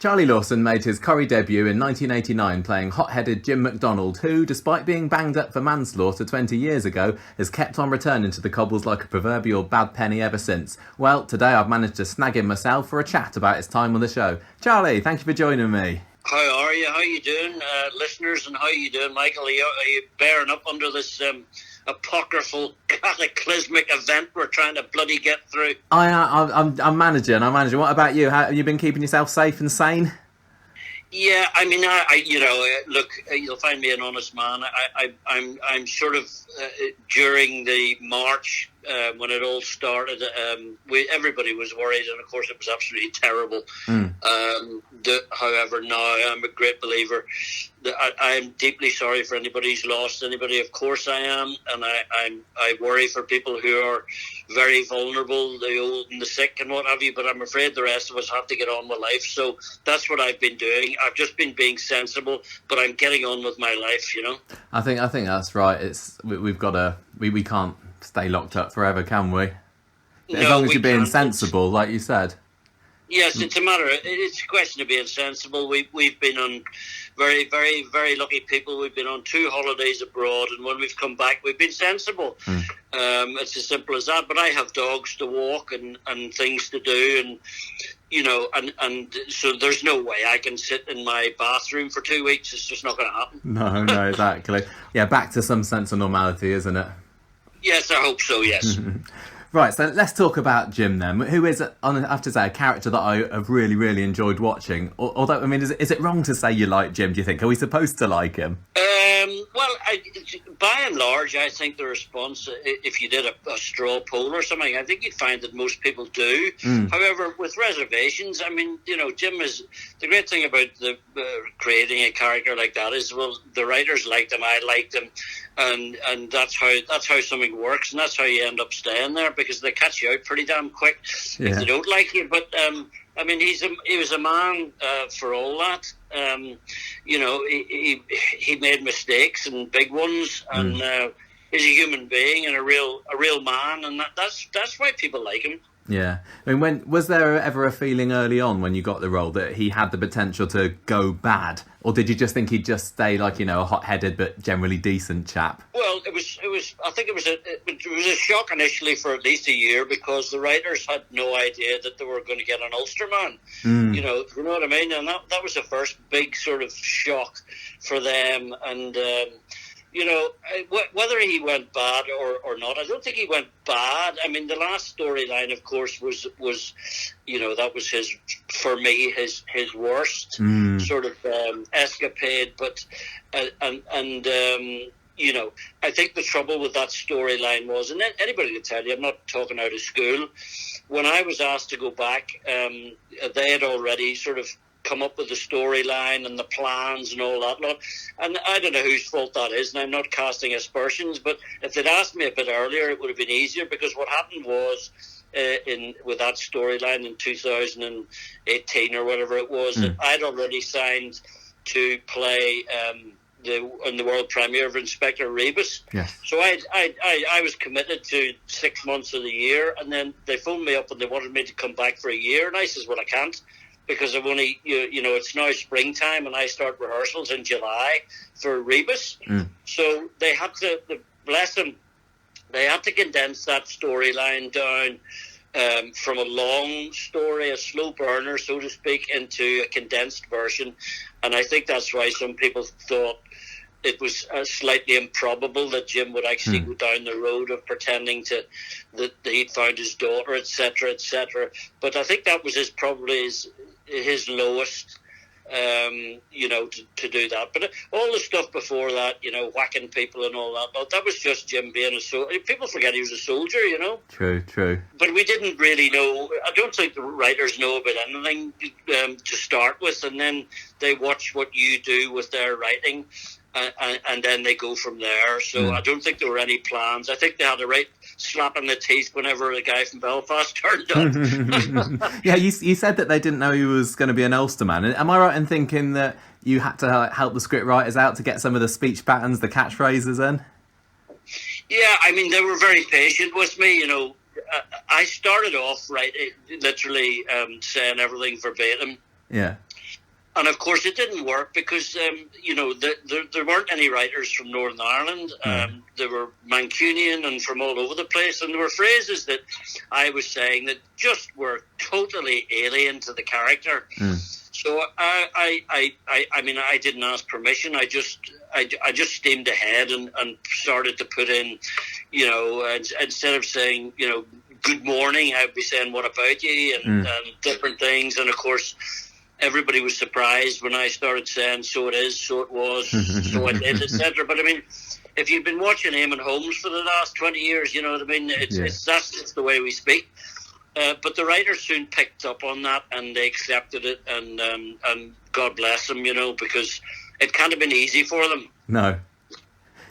Charlie Lawson made his Corrie debut in 1989 playing hot-headed Jim McDonald, who, despite being banged up for manslaughter 20 years ago, has kept on returning to the cobbles like a proverbial bad penny ever since. Well, today I've managed to snag him myself for a chat about his time on the show. Charlie, thank you for joining me. How are you? How you doing, listeners? And how you doing, Michael? Are you bearing up under this apocryphal, cataclysmic event we're trying to bloody get through? I'm managing. What about you? How, have you been keeping yourself safe and sane? Yeah, I mean, look, you'll find me an honest man. I'm sort of during the March when it all started. Everybody was worried, and of course, it was absolutely terrible. However, now I'm a great believer. I'm deeply sorry for anybody who's lost anybody. Of course, I am, and I worry for people who are very vulnerable, the old and the sick, and what have you. But I'm afraid the rest of us have to get on with life. So that's what I've been doing. I've just been being sensible, but I'm getting on with my life. You know. I think that's right. We've got to. We can't stay locked up forever, can we? As long as you're being sensible, like you said. Yes, it's a question of being sensible. We've been on very, very, very lucky people. We've been on 2 holidays abroad, and when we've come back, we've been sensible. It's as simple as that. But I have dogs to walk and things to do, and you know, and so there's no way I can sit in my bathroom for 2 weeks. It's just not going to happen. No, exactly. Yeah, back to some sense of normality, isn't it? Yes, I hope so. Yes. Right, so let's talk about Jim then, who is, I have to say, a character that I have really, really enjoyed watching. Although, I mean, is it wrong to say you like Jim, do you think? Are we supposed to like him? Well, by and large, I think the response, if you did a straw poll or something, I think you'd find that most people do. However, with reservations, I mean, you know, Jim is, the great thing about creating a character like that is, well, the writers liked him, I liked him, and that's how something works, and that's how you end up staying there, because they catch you out pretty damn quick if they don't like you. But I mean, he was a man for all that. You know, he made mistakes and big ones, and he's a human being and a real man, and that's why people like him. Yeah, I mean, was there ever a feeling early on when you got the role that he had the potential to go bad, or did you just think he'd just stay like, you know, a hot-headed but generally decent chap? Well, it was. I think it was a shock initially for at least a year, because the writers had no idea that they were going to get an Ulsterman. You know what I mean? And that was the first big sort of shock for them, and. You know, whether he went bad or not, I don't think he went bad. I mean, the last storyline, of course, was you know, that was his worst sort of escapade. But you know, I think the trouble with that storyline was, and anybody can tell you, I'm not talking out of school. When I was asked to go back, they had already sort of come up with the storyline and the plans and all that lot. And I don't know whose fault that is, and I'm not casting aspersions, but if they'd asked me a bit earlier, it would have been easier, because what happened was, with that storyline in 2018 or whatever it was, that I'd already signed to play in the world premiere of Inspector Rebus. Yes. So I was committed to 6 months of the year, and then they phoned me up and they wanted me to come back for a year, and I says, well, I can't, because I've only, you know, it's now springtime and I start rehearsals in July for Rebus. So they had to, bless them, they had to condense that storyline down from a long story, a slow burner, so to speak, into a condensed version. And I think that's why some people thought it was slightly improbable that Jim would actually go down the road of pretending that he'd found his daughter, etc., etc. But I think that was probably his lowest, you know, to do that. But all the stuff before that, you know, whacking people and all that was just Jim being a soldier. People forget he was a soldier, you know. True. But we didn't really know. I don't think the writers know about anything to start with, and then they watch what you do with their writing. And then they go from there. So I don't think there were any plans. I think they had a right slap in the teeth whenever the guy from Belfast turned up. Yeah, you said that they didn't know he was going to be an Ulsterman. Am I right in thinking that you had to help the scriptwriters out to get some of the speech patterns, the catchphrases in? Yeah, I mean, they were very patient with me. You know, I started off literally saying everything verbatim. Yeah. And of course, it didn't work because, there weren't any writers from Northern Ireland. There were Mancunian and from all over the place. And there were phrases that I was saying that just were totally alien to the character. So I didn't ask permission. I just steamed ahead and started to put in, instead of saying, good morning, I'd be saying, what about you? And different things. And of course, everybody was surprised when I started saying, so it is, so it was, so it is, etc. But I mean, if you've been watching Eamon Holmes for the last 20 years, you know what I mean? That's just the way we speak. But the writers soon picked up on that and they accepted it, and God bless them, because it can't have been easy for them. No.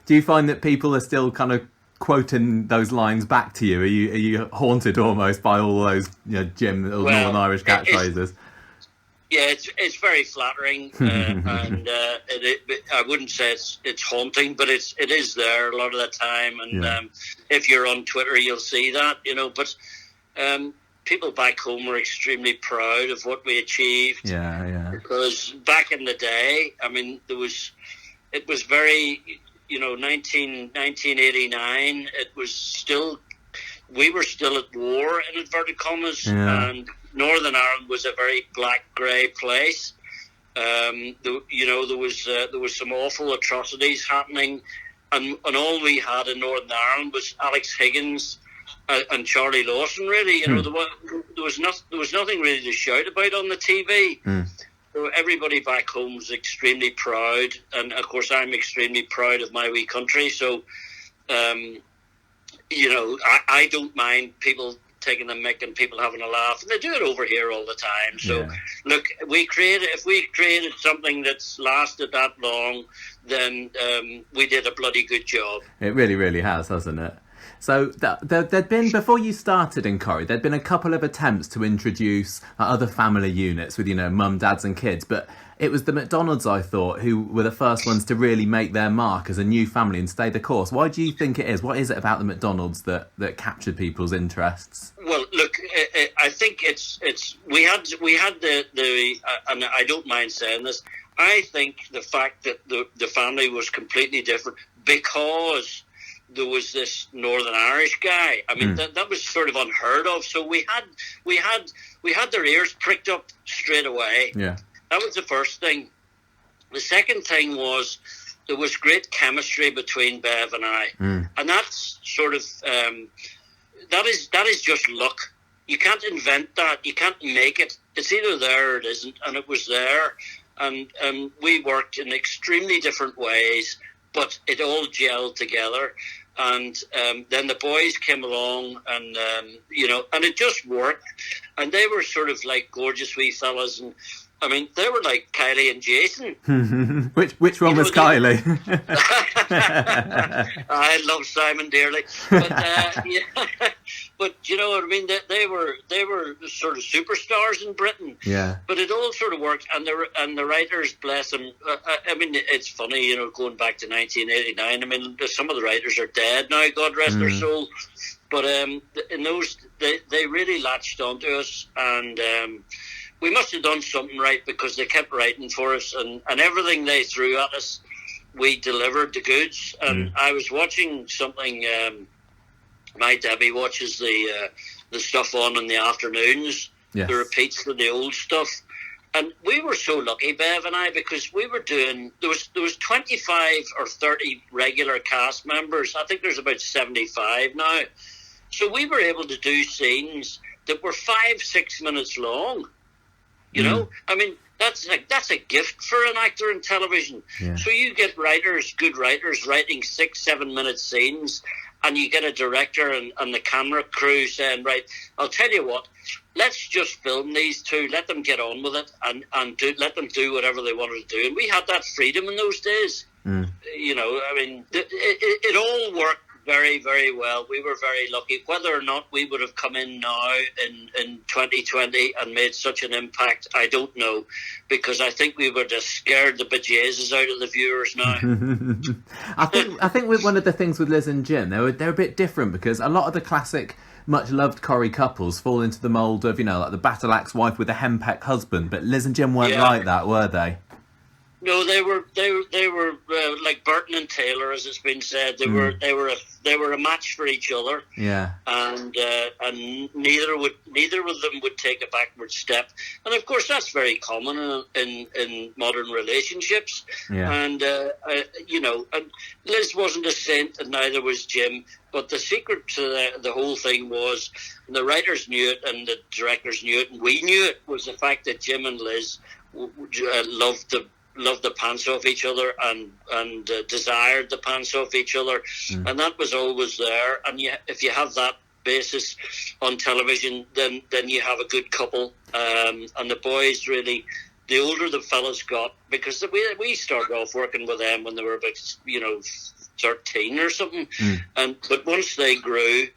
Do you find that people are still kind of quoting those lines back to you? Are you haunted almost by all those, Jim, Northern Irish catchphrases? Yeah, it's very flattering, and I wouldn't say it's haunting, but it is there a lot of the time. And if you're on Twitter, you'll see that, But people back home were extremely proud of what we achieved. Yeah. Because back in the day, I mean, it was very, 1989. It was still. We were still at war, in inverted commas, and Northern Ireland was a very black-grey place. There was some awful atrocities happening, and all we had in Northern Ireland was Alex Higgins and Charlie Lawson. Really, there was nothing really to shout about on the TV. So everybody back home was extremely proud, and of course I'm extremely proud of my wee country. So. I don't mind people taking the mick and people having a laugh, and they do it over here all the time. So, look, if we created something that's lasted that long, then we did a bloody good job. It really, really has, hasn't it? So there'd been, before you started in Corrie, there'd been a couple of attempts to introduce other family units with, mum, dads and kids, but it was the McDonalds, I thought, who were the first ones to really make their mark as a new family and stay the course. Why do you think it is? What is it about the McDonalds that captured people's interests? Well, look, I think we had the and I don't mind saying this, I think the fact that the family was completely different because there was this Northern Irish guy. I mean, that was sort of unheard of. So we had their ears pricked up straight away. Yeah. That was the first thing. The second thing was there was great chemistry between Bev and I, and that's sort of that is just luck. You can't invent that. You can't make it. It's either there or it isn't, and it was there. And we worked in extremely different ways, but it all gelled together. And then the boys came along, and and it just worked. And they were sort of like gorgeous wee fellas, and I mean, they were like Kylie and Jason. Which one was Kylie? I love Simon dearly, but but you know what I mean. They were sort of superstars in Britain. Yeah. But it all sort of worked, and the writers, bless them. I mean, it's funny, going back to 1989. I mean, some of the writers are dead now. God rest their soul. But in those, they really latched onto us, and. We must have done something right because they kept writing for us, and everything they threw at us, we delivered the goods. And I was watching something, my Debbie watches the stuff on in the afternoons, the repeats of the old stuff. And we were so lucky, Bev and I, because we were doing, there was 25 or 30 regular cast members. I think there's about 75 now. So we were able to do scenes that were 5-6 minutes long. I mean, that's a gift for an actor in television. Yeah. So you get good writers writing 6-7 minute scenes, and you get a director and the camera crew saying, right, I'll tell you what, let's just film these two, let them get on with it, and let them do whatever they wanted to do. And we had that freedom in those days. I mean, it all worked very, very well. We were very lucky. Whether or not we would have come in now in 2020 and made such an impact, I don't know, because I think we would have scared the bejesus out of the viewers now. I think with one of the things with Liz and Jim, they're a bit different, because a lot of the classic much loved Corrie couples fall into the mould of, like the battle axe wife with a henpecked husband. But Liz and Jim weren't like that, were they? No, they were like Burton and Taylor, as it's been said. They were a match for each other. Yeah, and neither of them would take a backward step. And of course, that's very common in modern relationships. Yeah. And and Liz wasn't a saint, and neither was Jim. But the secret to the whole thing was, and the writers knew it, and the directors knew it, and we knew it, was the fact that Jim and Liz loved the pants off each other and desired the pants off each other, and that was always there. And if you have that basis on television, then you have a good couple. And the boys really, the older the fellas got, because we started off working with them when they were about 13 or something, but once they grew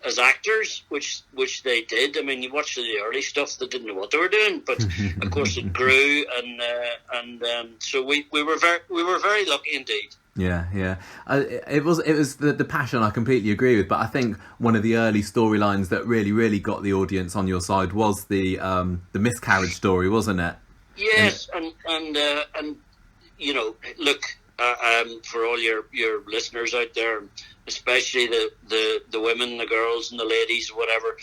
as actors, which they did. I mean, you watch the early stuff, they didn't know what they were doing, but of course it grew, and so we were very lucky indeed. Yeah. It was the passion. I completely agree with, but I think one of the early storylines that really got the audience on your side was the Miscarriage story, wasn't it? Yes, and look, for all your listeners out there, especially the women, the girls and the ladies, whatever,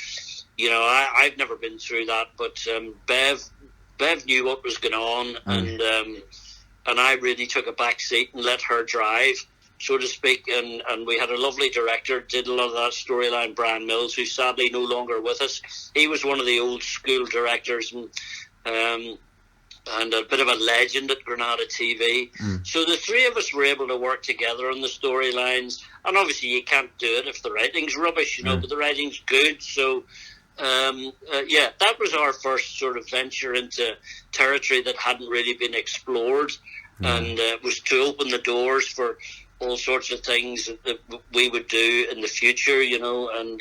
I've never been through that, but Bev knew what was going on, and I really took a back seat and let her drive, so to speak, and we had a lovely director, did a lot of that storyline, Brian Mills, who's sadly no longer with us. He was one of the old school directors, and a bit of a legend at Granada TV. So the three of us were able to work together on the storylines, and obviously you can't do it if the writing's rubbish, but the writing's good. So that was our first sort of venture into territory that hadn't really been explored, and was to open the doors for all sorts of things that we would do in the future, and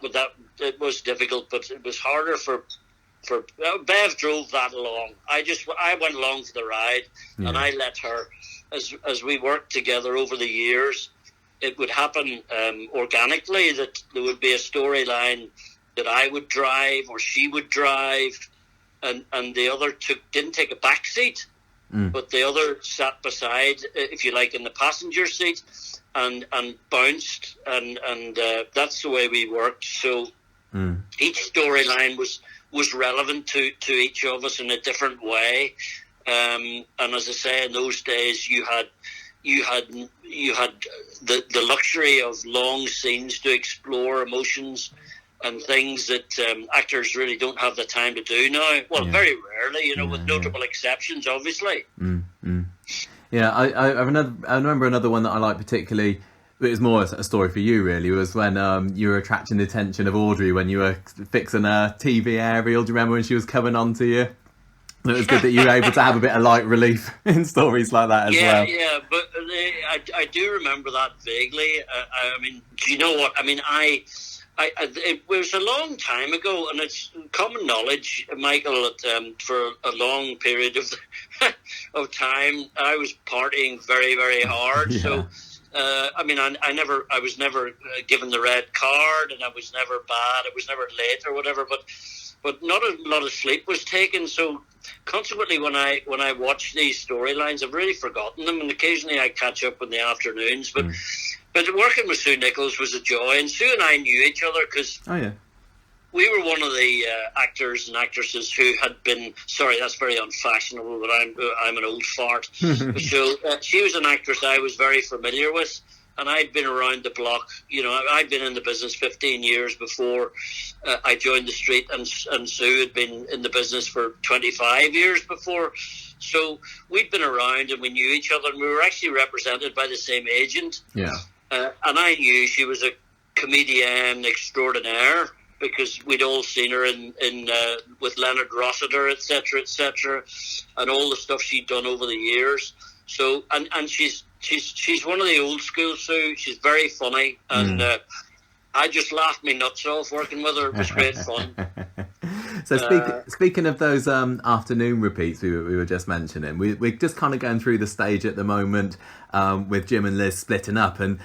that it was difficult, but it was harder for Bev drove that along. I went along for the ride, and I let her, as we worked together over the years, it would happen organically that there would be a storyline that I would drive or she would drive, and the other didn't take a back seat, but the other sat beside, if you like, in the passenger seat, and bounced, and that's the way we worked. So each storyline was relevant to each of us in a different way, and as I say, in those days you had the luxury of long scenes to explore emotions and things that actors really don't have the time to do now. Well, very rarely, with notable exceptions, obviously. Yeah, I remember another one that I like particularly. It was more a story for you, really, was when you were attracting the attention of Audrey when you were fixing a TV aerial. Do you remember when she was coming on to you? It was good that you were able to have a bit of light relief in stories like that as well. Yeah, but I do remember that vaguely. I mean, do you know what? I mean, it was a long time ago, and it's common knowledge, Michael, that for a long period of time, I was partying very, very hard. So. I was never given the red card, and I was never bad. I was never late or whatever. But not a lot of sleep was taken. So consequently, when I watch these storylines, I've really forgotten them, and occasionally I catch up in the afternoons. But working with Sue Nicholls was a joy, and Sue and I knew each other because. Oh yeah. We were one of the actors and actresses who had been. Sorry, that's very unfashionable, but I'm an old fart. So she was an actress I was very familiar with, and I'd been around the block. I'd been in the business 15 years before I joined the street, and Sue had been in the business for 25 years before. So we'd been around, and we knew each other, and we were actually represented by the same agent. Yeah. And I knew she was a comedienne extraordinaire, because we'd all seen her in with Leonard Rossiter, etc., and all the stuff she'd done over the years. So, and she's one of the old school, Sue. She's very funny, and I just laughed me nuts off working with her. It was great fun. So speaking of those afternoon repeats we were just mentioning, we're just kind of going through the stage at the moment with Jim and Liz splitting up, and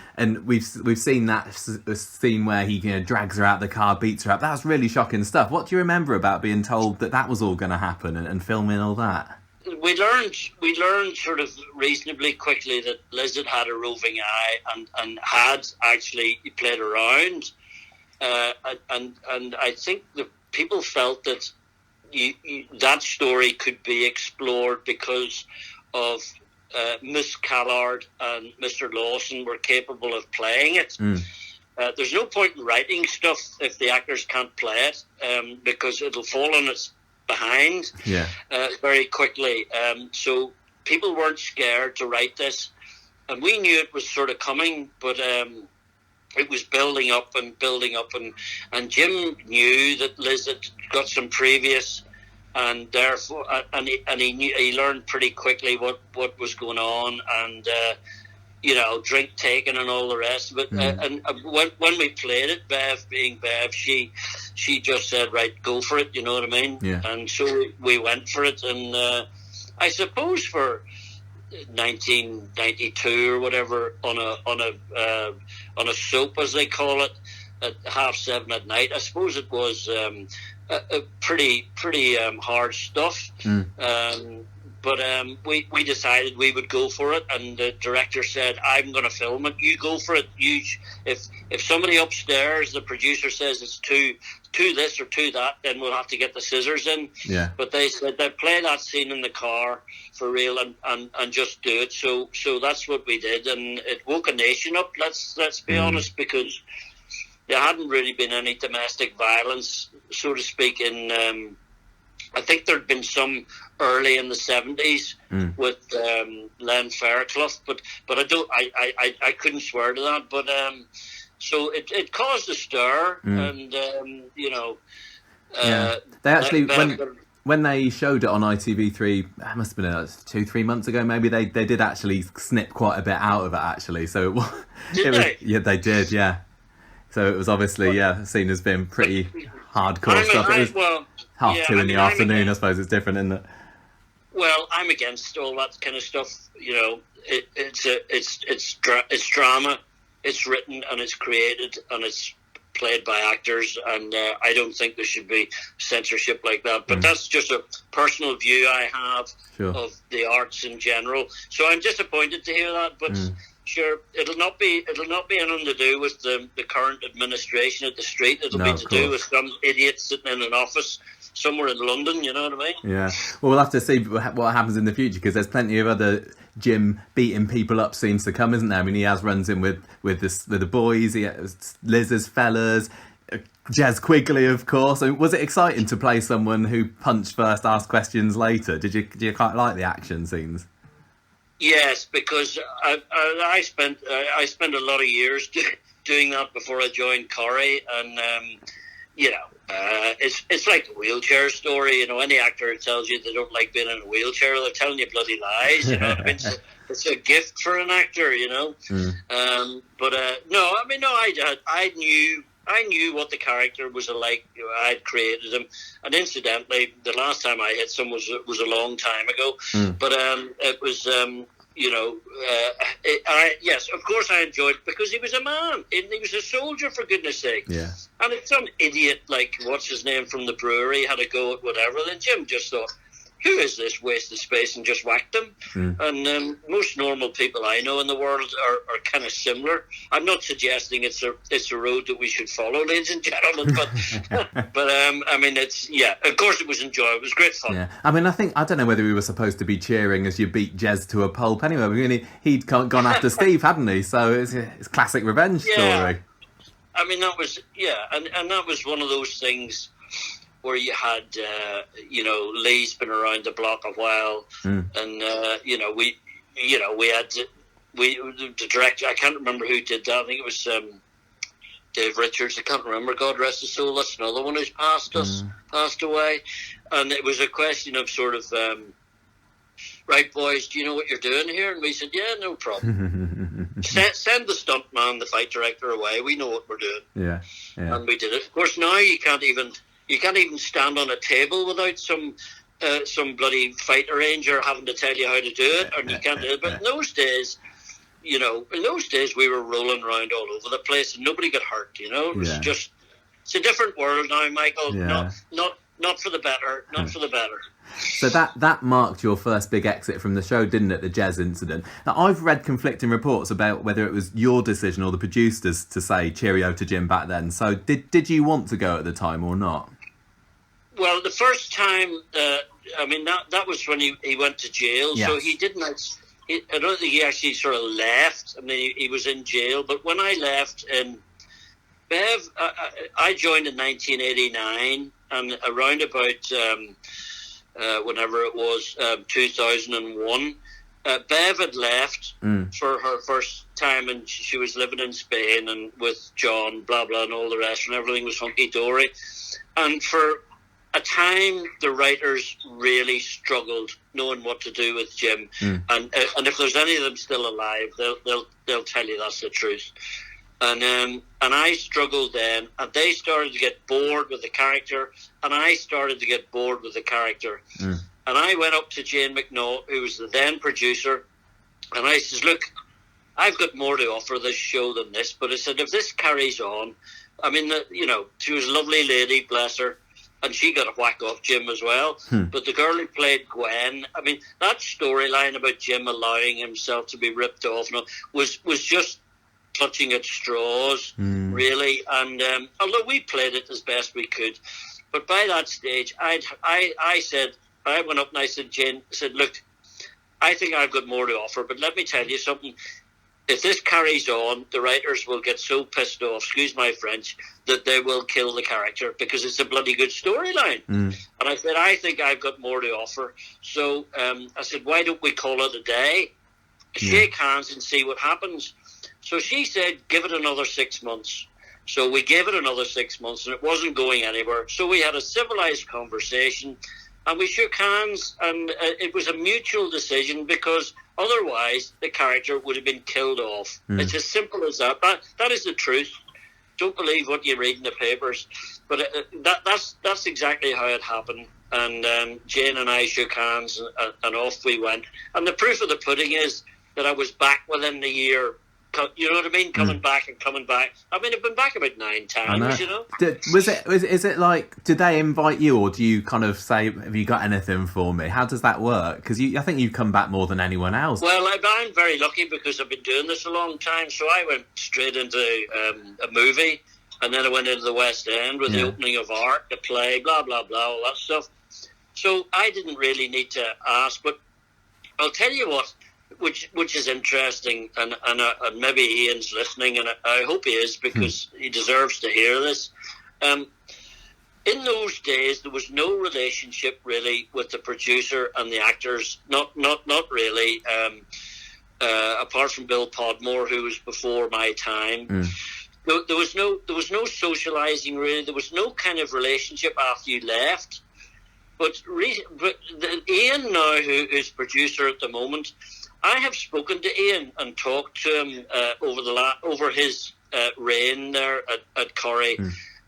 we've seen that scene where he drags her out the car, beats her up. That's really shocking stuff. What do you remember about being told that was all going to happen and filming all that? We learned sort of reasonably quickly that Liz had a roving eye and had actually played around, and I think the people felt that that story could be explored because of Miss Callard and Mr. Lawson were capable of playing it. There's no point in writing stuff if the actors can't play it, because it'll fall on its behind very quickly. So people weren't scared to write this, and we knew it was sort of coming, but it was building up, and Jim knew that Liz had got some previous, and therefore, and he learned pretty quickly what was going on, and drink taken and all the rest of it. And when we played it, Bev being Bev, she just said, right, go for it, you know what I mean? Yeah. And so we went for it, and I suppose for 1992 or whatever, on a soap, as they call it, at 7:30 at night, I suppose it was a pretty hard stuff. But we decided we would go for it, and the director said, I'm going to film it, you go for it. If somebody upstairs, the producer, says it's too this or too that, then we'll have to get the scissors in. Yeah. But they said they'd play that scene in the car for real and just do it. So that's what we did, and it woke a nation up, let's be honest, because there hadn't really been any domestic violence, so to speak, in I think there'd been some early in the 70s with Len Fairclough, but I couldn't swear to that. But so it caused a stir, and they actually when they showed it on ITV3, it must have been 2-3 months ago, maybe they did actually snip quite a bit out of it actually. So yeah, they did, yeah. So it was obviously seen as being pretty hardcore stuff. It was 2:30 in the afternoon. I suppose it's different, isn't it? Well, I'm against all that kind of stuff. It's drama. It's written and it's created and it's played by actors, and I don't think there should be censorship like that. But that's just a personal view I have of the arts in general. So I'm disappointed to hear that, but. Sure, it'll not be anything to do with the current administration at the street. It'll be to do with some idiot sitting in an office somewhere in London. You know what I mean? Yeah. Well, we'll have to see what happens in the future, because there's plenty of other Jim beating people up scenes to come, isn't there? I mean, he has runs in with the boys. He has Liz's fellas. Jez Quigley, of course. I mean, was it exciting to play someone who punched first, asked questions later? Did you quite like the action scenes? Yes, because I spent a lot of years doing that before I joined Corrie, and it's like a wheelchair story. Any actor who tells you they don't like being in a wheelchair, they're telling you bloody lies. You know what I mean? It's a gift for an actor, But no, I mean, no, I knew what the character was like. I'd created him, and incidentally, the last time I hit someone was a long time ago. But it was, yes, of course I enjoyed it because he was a man. He was a soldier, for goodness sake. Yeah. And if some idiot like what's his name from the brewery had a go at whatever, then Jim just thought, who is this waste of space, and just whacked him. And most normal people I know in the world are kind of similar. I'm not suggesting it's a road that we should follow, ladies and gentlemen, but I mean, of course it was enjoyable. It was great fun. Yeah, I mean, I don't know whether we were supposed to be cheering as you beat Jez to a pulp anyway. I mean, he'd gone after Steve, hadn't he? So it's classic revenge story. I mean, that was and that was one of those things where you had, Lee's been around the block a while, and we had the director. I can't remember who did that. I think it was Dave Richards. I can't remember. God rest his soul. That's another one who's passed away. And it was a question of sort of, right, boys, do you know what you're doing here? And we said, yeah, no problem. Send the stuntman, the fight director away. We know what we're doing. Yeah. And we did it. Of course, now you can't even You can't even stand on a table without some bloody fight arranger having to tell you how to do it, and you can't do it. But in those days, we were rolling around all over the place and nobody got hurt. It was just, it's a different world now, Michael. Not for the better. Not for the better. So that marked your first big exit from the show, didn't it? The Jez incident. Now, I've read conflicting reports about whether it was your decision or the producers to say cheerio to Jim back then. So did you want to go at the time or not? Well, the first time, that was when he went to jail. Yes. So he didn't. I don't think he actually sort of left. I mean, he was in jail. But when I left in Bev, I joined in 1989, and around about whenever it was 2001, Bev had left for her first time, and she was living in Spain and with John, blah blah, and all the rest, and everything was hunky dory. And for a time, the writers really struggled knowing what to do with Jim, and if there's any of them still alive, they'll tell you that's the truth. And I struggled then, and they started to get bored with the character, and I started to get bored with the character. And I went up to Jane McNaught, who was the then producer, and I says, "Look, I've got more to offer this show than this, but I said, if this carries on, I mean, she was a lovely lady, bless her, and she got a whack off Jim as well. But the girl who played Gwen, I mean, that storyline about Jim allowing himself to be ripped off was just clutching at straws, really. And although we played it as best we could, but by that stage, I went up and I said, Jane, look, I think I've got more to offer, but let me tell you something. If this carries on, the writers will get so pissed off, excuse my French, that they will kill the character because it's a bloody good storyline. And I said, I think I've got more to offer. So I said, why don't we call it a day? Shake hands and see what happens. So she said, give it another 6 months. So we gave it another 6 months, and it wasn't going anywhere. So we had a civilized conversation, and we shook hands, and it was a mutual decision because otherwise the character would have been killed off. It's as simple as that. That is the truth. Don't believe what you read in the papers. But that's exactly how it happened. And Jane and I shook hands, and off we went. And the proof of the pudding is that I was back within the year. You know what I mean? Coming back and coming back. I mean, I've been back about 9 times, Is it like, did they invite you, or do you kind of say, have you got anything for me? How does that work? Because I think you've come back more than anyone else. Well, I'm very lucky because I've been doing this a long time. So I went straight into a movie, and then I went into the West End with the opening of Art, the play, blah, blah, blah, all that stuff. So I didn't really need to ask, but I'll tell you what, which is interesting, and maybe Ian's listening, and I hope he is, because he deserves to hear this. In those days, there was no relationship really with the producer and the actors, not really, apart from Bill Podmore, who was before my time. There was no socializing really. There was no kind of relationship after you left. But Ian now, who is producer at the moment, I have spoken to Ian and talked to him over his reign there at Corrie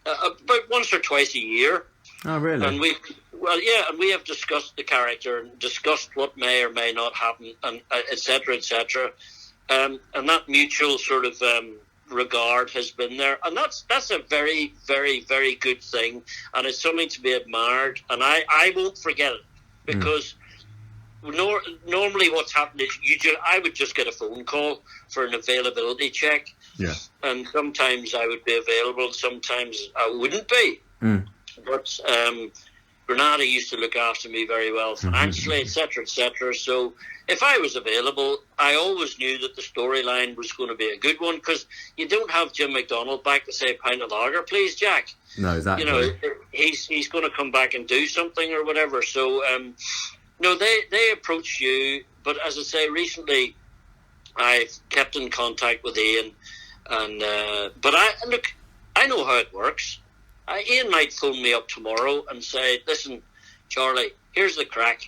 about once or twice a year. Oh, really? And we have discussed the character and discussed what may or may not happen, and et cetera, et cetera. And that mutual sort of regard has been there, and that's a very, very, very good thing, and it's something to be admired. And I won't forget it, because normally what's happened is I would just get a phone call for an availability check, and sometimes I would be available, and sometimes I wouldn't be. But Granada used to look after me very well financially, etc., etc. So if I was available, I always knew that the storyline was going to be a good one, because you don't have Jim McDonald back to say, "Pint of lager, please, Jack." No, exactly. He's going to come back and do something or whatever. So no, they approach you, but as I say, recently I've kept in contact with Ian, and but I know how it works. Ian might phone me up tomorrow and say, "Listen, Charlie, here's the crack.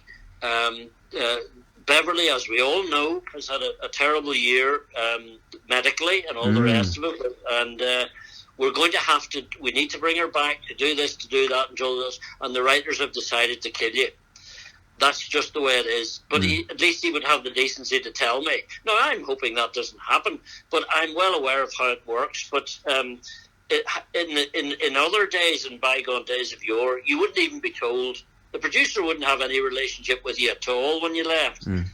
Beverly, as we all know, has had a terrible year medically and all the rest of it, and we need to bring her back to do this, to do that, and do this, and the writers have decided to kill you. That's just the way it is. But at least he would have the decency to tell me. Now, I'm hoping that doesn't happen, but I'm well aware of how it works. But in other days, in bygone days of yore, you wouldn't even be told. The producer wouldn't have any relationship with you at all when you left. And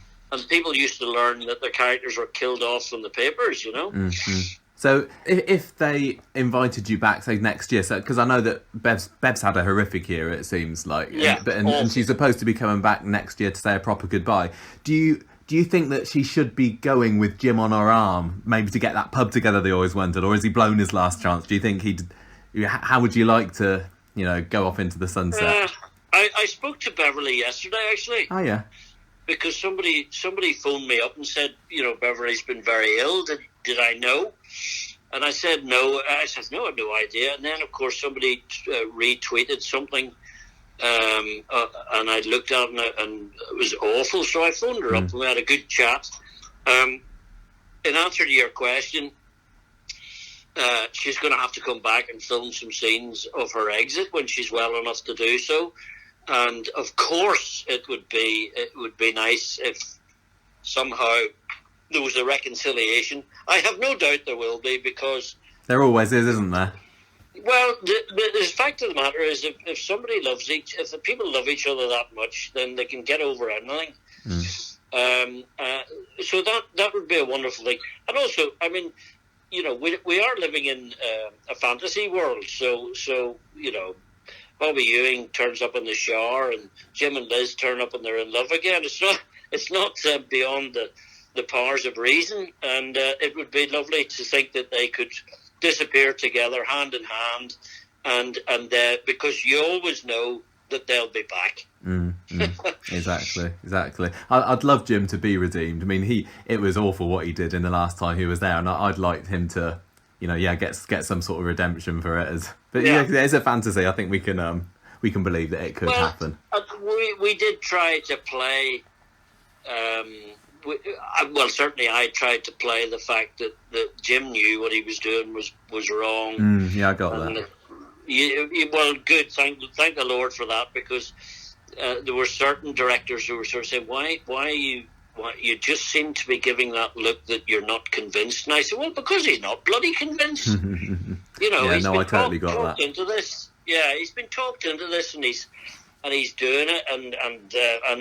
people used to learn that their characters were killed off from the papers, you know? So if they invited you back, say, next year, because I know that Beths had a horrific year, it seems like. Yeah. And she's supposed to be coming back next year to say a proper goodbye. Do you think that she should be going with Jim on her arm, maybe to get that pub together they always wanted, or has he blown his last chance? Do you think how would you like to, go off into the sunset? I spoke to Beverly yesterday, actually. Oh, yeah. Because somebody phoned me up and said, Beverly's been very ill. Did I know? And I said no. I said no, I had no idea. And then, of course, somebody retweeted something, and I looked at it and it was awful. So I phoned her up and we had a good chat. In answer to your question, she's going to have to come back and film some scenes of her exit when she's well enough to do so. And of course, it would be nice if somehow there was a reconciliation. I have no doubt there will be, because there always is, isn't there? Well, the fact of the matter is, if somebody if the people love each other that much, then they can get over anything. So that would be a wonderful thing. And also, I mean, we are living in a fantasy world, so Bobby Ewing turns up in the shower, and Jim and Liz turn up and they're in love again. It's not beyond the powers of reason, and it would be lovely to think that they could disappear together, hand in hand, and because you always know that they'll be back. Exactly. I'd love Jim to be redeemed. I mean, it was awful what he did in the last time he was there, and I'd like him to, get some sort of redemption for it. But it's a fantasy. I think we can believe that it could happen. We did try to play. Certainly I tried to play the fact that Jim knew what he was doing was wrong. I got that. Well, good. Thank the Lord for that, because there were certain directors who were sort of saying, why you just seem to be giving that look that you're not convinced. And I said, well, because he's not bloody convinced. I totally got that. Into this. Yeah, he's been talked into this, and he's doing it, and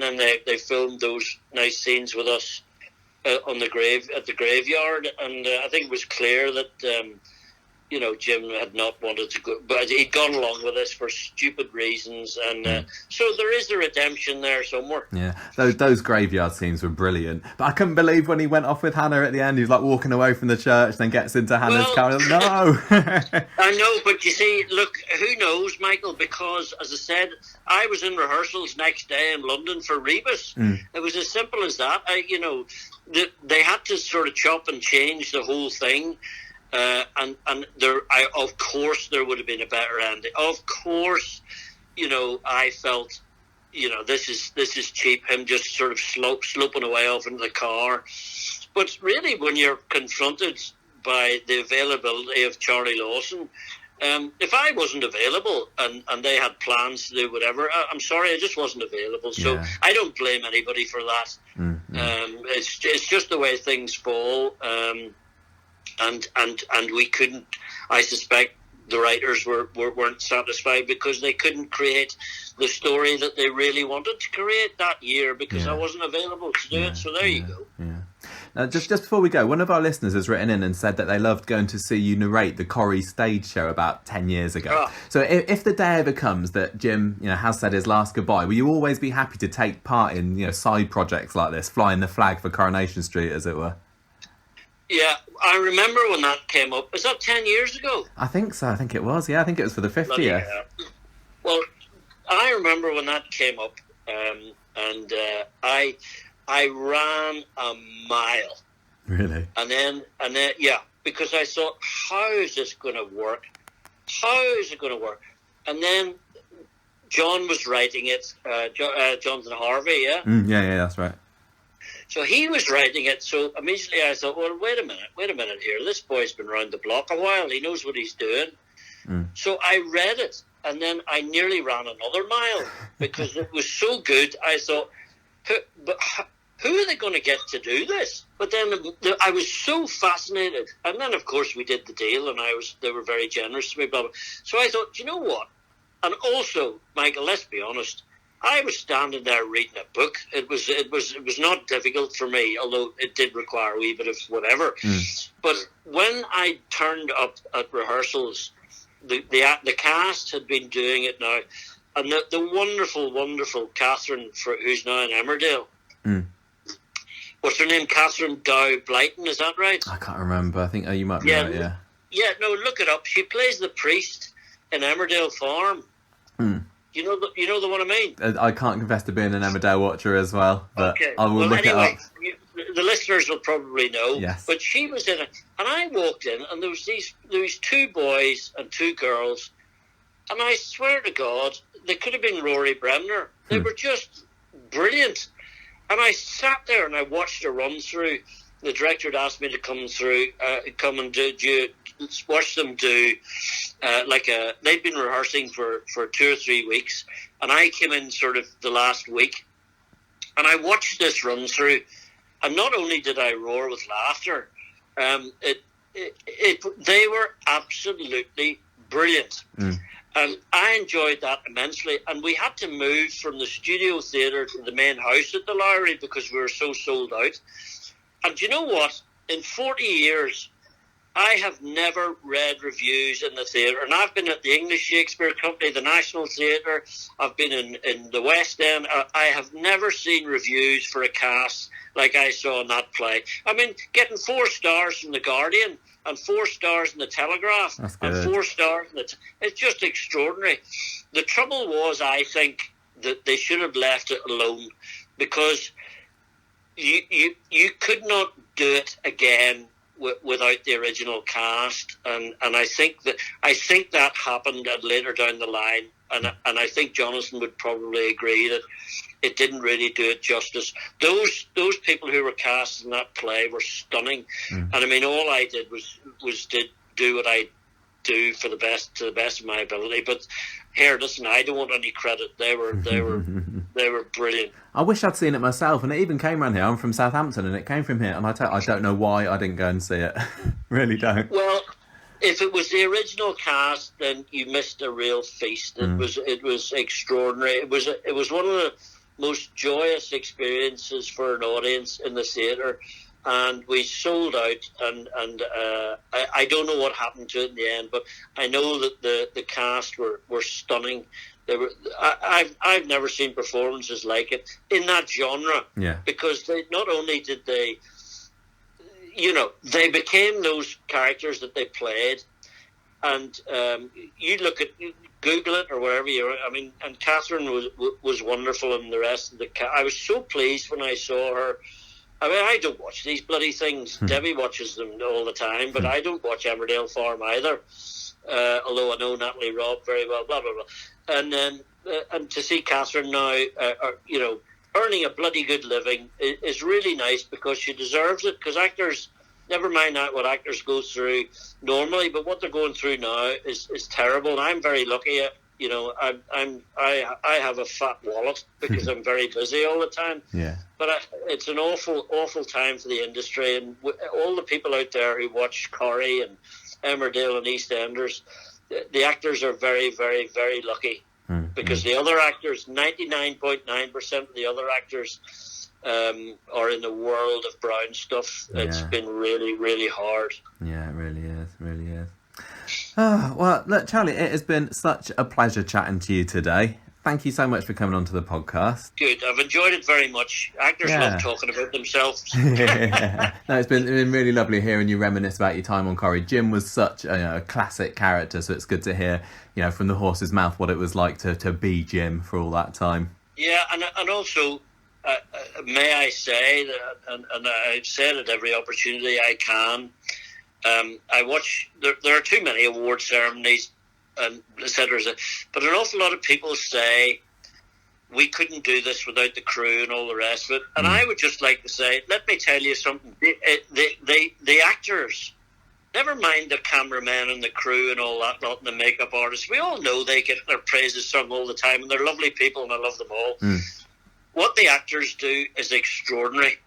then they filmed those nice scenes with us at the graveyard, and I think it was clear that Jim had not wanted to go, but he'd gone along with this for stupid reasons, and so there is a redemption there somewhere. Yeah, those graveyard scenes were brilliant, but I couldn't believe when he went off with Hannah at the end. He was like walking away from the church, then gets into Hannah's car. No, I know, but you see, look, who knows, Michael? Because as I said, I was in rehearsals next day in London for Rebus. It was as simple as that. They had to sort of chop and change the whole thing. Of course there would have been a better ending. Of course, I felt, this is cheap, him just sort of sloping away off into the car. But really, when you're confronted by the availability of Charlie Lawson, if I wasn't available and they had plans to do whatever, I'm sorry, I just wasn't available. So I don't blame anybody for that. It's just the way things fall. And we couldn't. I suspect the writers weren't satisfied because they couldn't create the story that they really wanted to create that year, because I wasn't available to do it. So there you go. Yeah. Now, just before we go, one of our listeners has written in and said that they loved going to see you narrate the Corrie stage show about 10 years ago. So if the day ever comes that Jim, has said his last goodbye, will you always be happy to take part in, side projects like this, flying the flag for Coronation Street, as it were? Yeah, I remember when that came up. Was that 10 years ago? I think so. I think it was. Yeah, I think it was for the 50th. Well, I remember when that came up, and I ran a mile. Really? And then, because I thought, how is this going to work? How is it going to work? And then John was writing it, Jonathan Harvey, yeah, that's right. So he was writing it. So immediately I thought, well, wait a minute here. This boy's been around the block a while. He knows what he's doing. So I read it, and then I nearly ran another mile because it was so good. I thought, who are they going to get to do this? But then I was so fascinated. And then, of course, we did the deal, and they were very generous to me. Blah, blah. So I thought, you know what? And also, Michael, let's be honest, I was standing there reading a book. It was not difficult for me, although it did require a wee bit of whatever. But when I turned up at rehearsals, the cast had been doing it now, and the wonderful, wonderful Catherine, who's now in Emmerdale. What's her name? Catherine Dow Blyton, is that right? I can't remember. I think you might be right, yeah. Yeah, no, look it up. She plays the priest in Emmerdale Farm. You know the one I mean? I can't confess to being an Emmerdale watcher as well, but okay. I will look it up. The listeners will probably know. Yes. But she was in it, and I walked in, and there was two boys and two girls, and I swear to God, they could have been Rory Bremner. They were just brilliant. And I sat there and I watched a run through. The director had asked me to come and watch them do they'd been rehearsing for 2 or 3 weeks, and I came in sort of the last week, and I watched this run through, and not only did I roar with laughter, they were absolutely brilliant. And I enjoyed that immensely. And we had to move from the studio theatre to the main house at the Lowry because we were so sold out. And you know what? In 40 years, I have never read reviews in the theatre. And I've been at the English Shakespeare Company, the National Theatre. I've been in the West End. I have never seen reviews for a cast like I saw in that play. I mean, getting 4 stars from The Guardian and 4 stars in the Telegraph, and 4 stars in it's just extraordinary. The trouble was, I think, that they should have left it alone, because you could not do it again without the original cast, and I think that happened later down the line, and I think Jonathan would probably agree that it didn't really do it justice. Those people who were cast in that play were stunning, and I mean, all I did was do what I do to the best of my ability. But here, listen, I don't want any credit. They were brilliant. I wish I'd seen it myself, and it even came around here. I'm from Southampton, and it came from here, and I don't know why I didn't go and see it. Really don't. Well, if it was the original cast, then you missed a real feast. It was extraordinary. It was one of the most joyous experiences for an audience in the theatre, and we sold out, and I don't know what happened to it in the end, but I know that the cast were stunning. I've never seen performances like it in that genre, because they not only did they became those characters that they played, and you Google it or whatever and Catherine was wonderful, and the rest of I was so pleased when I saw her. I mean, I don't watch these bloody things. Debbie watches them all the time, but I don't watch Emmerdale Farm either, although I know Natalie Robb very well, blah, blah, blah. And to see Catherine now, earning a bloody good living is really nice, because she deserves it, because actors, never mind what actors go through normally, but what they're going through now is terrible. And I'm very lucky. I have a fat wallet because I'm very busy all the time. Yeah. But it's an awful time for the industry, and all the people out there who watch Corrie and Emmerdale and EastEnders, the actors are very, very, very lucky, because the other actors, 99.9% of the other actors, are in the world of brown stuff. It's been really, really hard. Yeah, it really is. Really is. Oh, well, look, Charlie, it has been such a pleasure chatting to you today. Thank you so much for coming onto the podcast. Good. I've enjoyed it very much. Actors love talking about themselves. No, it's been really lovely hearing you reminisce about your time on Corrie. Jim was such a classic character, so it's good to hear, from the horse's mouth what it was like to be Jim for all that time. Yeah, and also, may I say that, and I've said at every opportunity I can, I watch. There are too many award ceremonies, and etc. But an awful lot of people say we couldn't do this without the crew and all the rest of it. And I would just like to say, let me tell you something. The actors, never mind the cameramen and the crew and all that, not the makeup artists. We all know they get their praises sung all the time, and they're lovely people, and I love them all. What the actors do is extraordinary.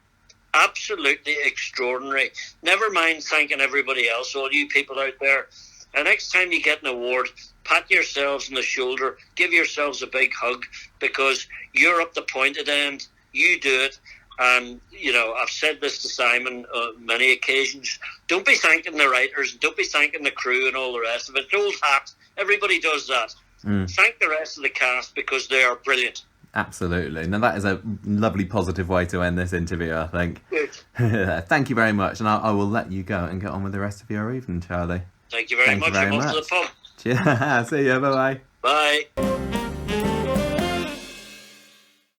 Absolutely extraordinary. Never mind thanking everybody else, all you people out there. And next time you get an award, pat yourselves on the shoulder, give yourselves a big hug, because you're up the pointed end. You do it. And, you know, I've said this to Simon on many occasions. Don't be thanking the writers, don't be thanking the crew and all the rest of it. It's old hat. Everybody does that. Thank the rest of the cast, because they are brilliant. Absolutely. Now, that is a lovely, positive way to end this interview, I think. Good. Thank you very much. And I will let you go and get on with the rest of your evening, Charlie. Thank you very much. I'm off to the pub. Cheers. See you. Bye-bye. Bye.